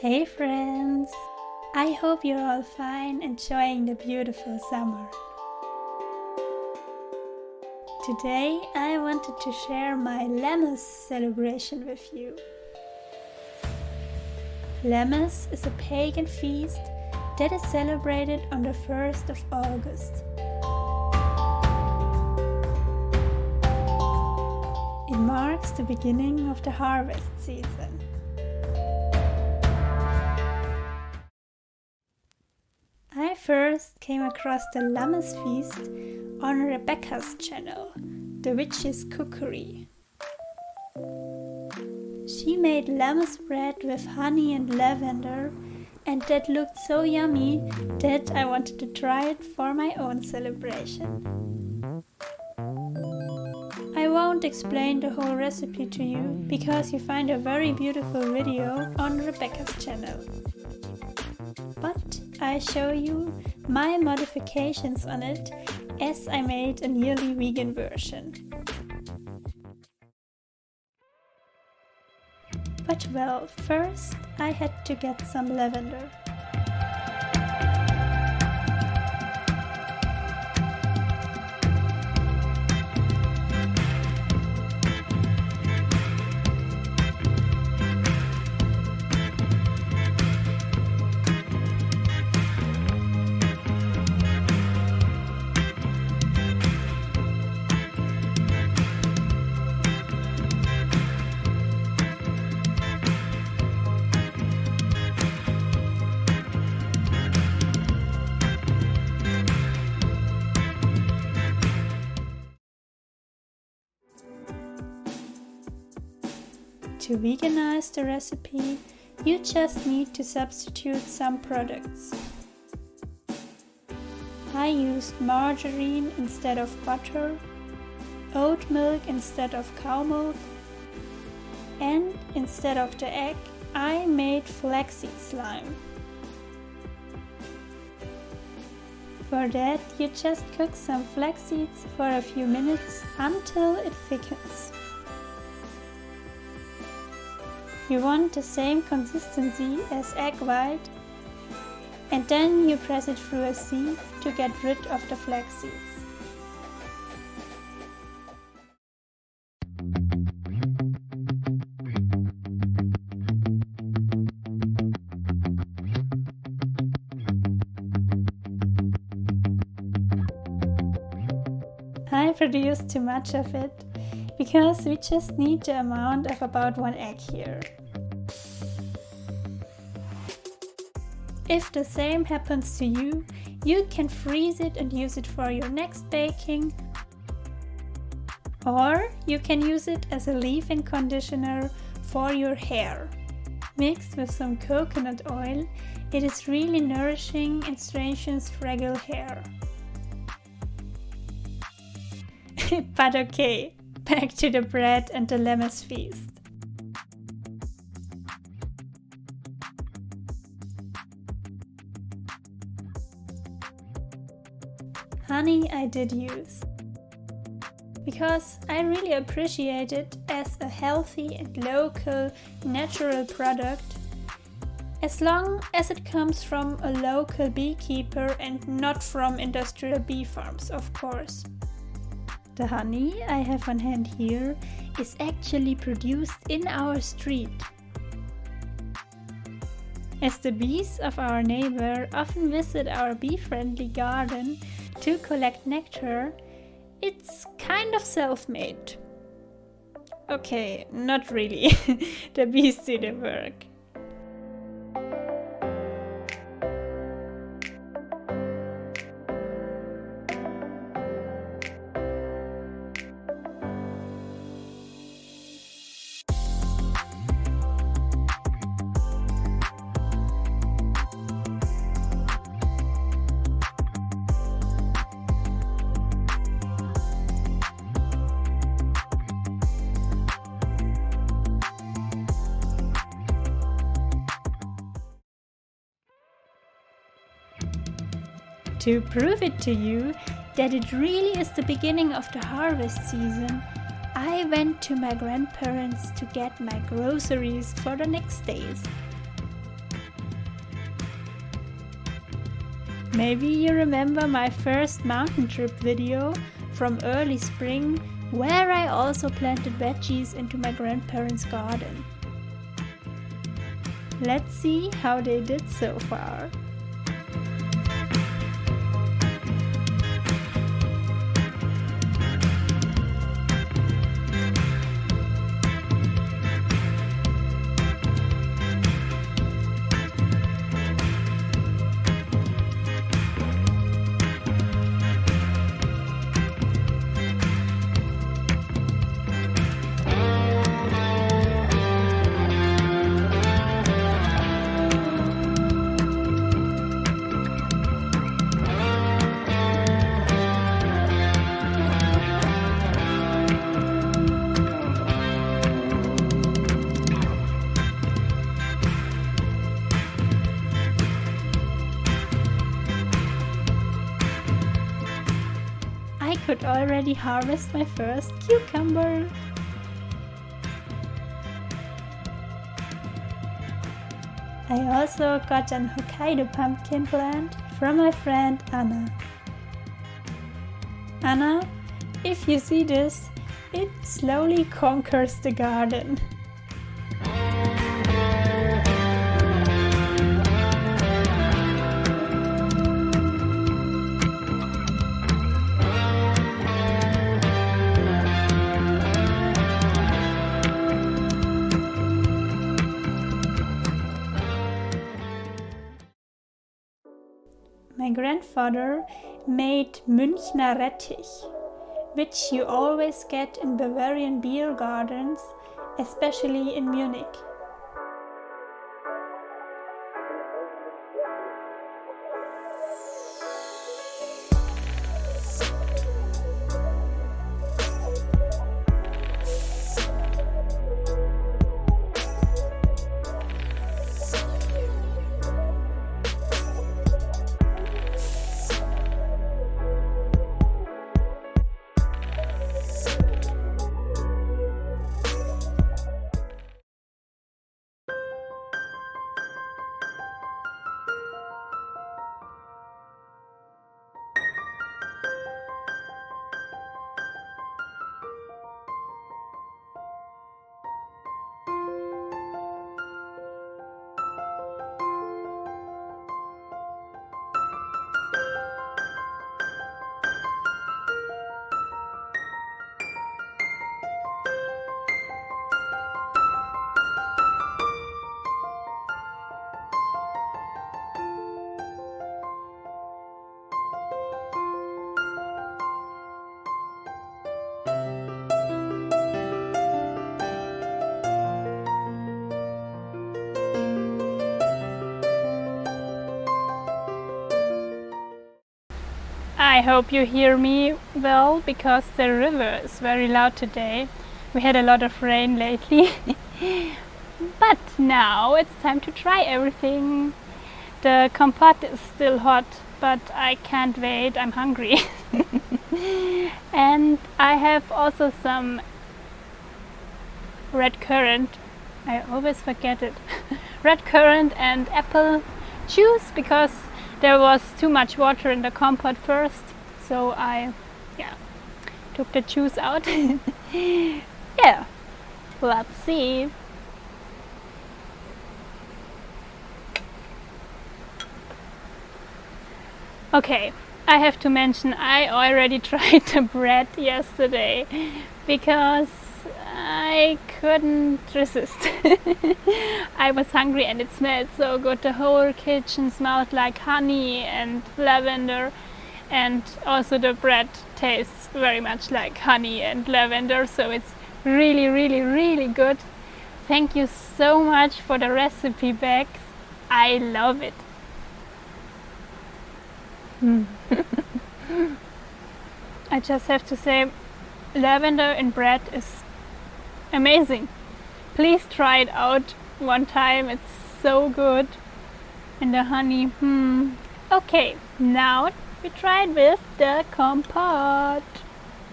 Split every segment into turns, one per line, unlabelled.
Hey friends! I hope you're all fine, enjoying the beautiful summer. Today I wanted to share my Lammas celebration with you. Lammas is a pagan feast that is celebrated on the 1st of August. It marks the beginning of the harvest season. I first came across the Lammas feast on Rebecca's channel, The Witch's Cookery. She made lammas bread with honey and lavender, and that looked so yummy that I wanted to try it for my own celebration. I won't explain the whole recipe to you because you find a very beautiful video on Rebecca's channel. But I show you my modifications on it as I made a nearly vegan version. But well, first I had to get some lavender. To veganize the recipe, you just need to substitute some products. I used margarine instead of butter, oat milk instead of cow milk, and instead of the egg, I made flaxseed slime. For that, you just cook some flax seeds for a few minutes until it thickens. You want the same consistency as egg white, and then you press it through a sieve to get rid of the flax seeds. I produced too much of it because we just need the amount of about 1 egg here. If the same happens to you, you can freeze it and use it for your next baking, or you can use it as a leave-in conditioner for your hair. Mixed with some coconut oil, it is really nourishing and strengthens fragile hair. But okay, back to the bread and the Lammas feast. Honey I did use, because I really appreciate it as a healthy and local natural product, as long as it comes from a local beekeeper and not from industrial bee farms, of course. The honey I have on hand here is actually produced in our street. As the bees of our neighbor often visit our bee-friendly garden to collect nectar, it's kind of self-made. Okay, not really. The bees do the work. To prove it to you that it really is the beginning of the harvest season, I went to my grandparents to get my groceries for the next days. Maybe you remember my first mountain trip video from early spring, where I also planted veggies into my grandparents' garden. Let's see how they did so far. I could already harvest my first cucumber. I also got an Hokkaido pumpkin plant from my friend Anna. Anna, if you see this, it slowly conquers the garden. My grandfather made Münchner Rettich, which you always get in Bavarian beer gardens, especially in Munich. I hope you hear me well, because the river is very loud today. We had a lot of rain lately. But now it's time to try everything. The compote is still hot, but I can't wait, I'm hungry. And I have also some red currant, I always forget it, red currant and apple juice, because there was too much water in the compote first, so I took the juice out. Yeah, let's see. Okay, I have to mention I already tried the bread yesterday because I couldn't resist. I was hungry and it smelled so good. The whole kitchen smelled like honey and lavender, and also the bread tastes very much like honey and lavender, so it's really, really, really good. Thank you so much for the recipe bags. I love it. I just have to say, lavender in bread is amazing. Please try it out one time, it's so good. And the honey, Okay, now we try it with the compote.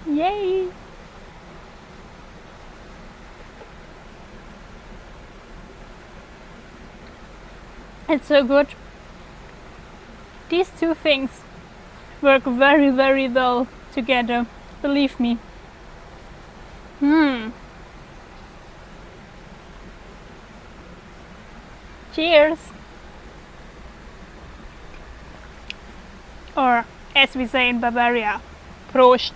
Yay! It's so good. These two things work very, very well together, believe me. Cheers! Or, as we say in Bavaria, Prost!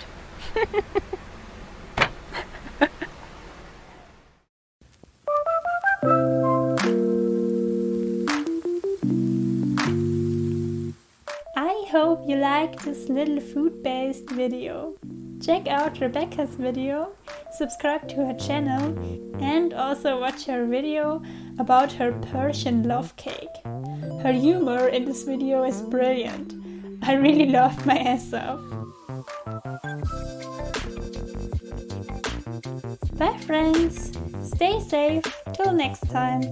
I hope you liked this little food-based video. Check out Rebecca's video, subscribe to her channel, and also watch her video about her Persian Love Cake. Her humor in this video is brilliant. I really laughed my ass off. Bye friends, stay safe, till next time.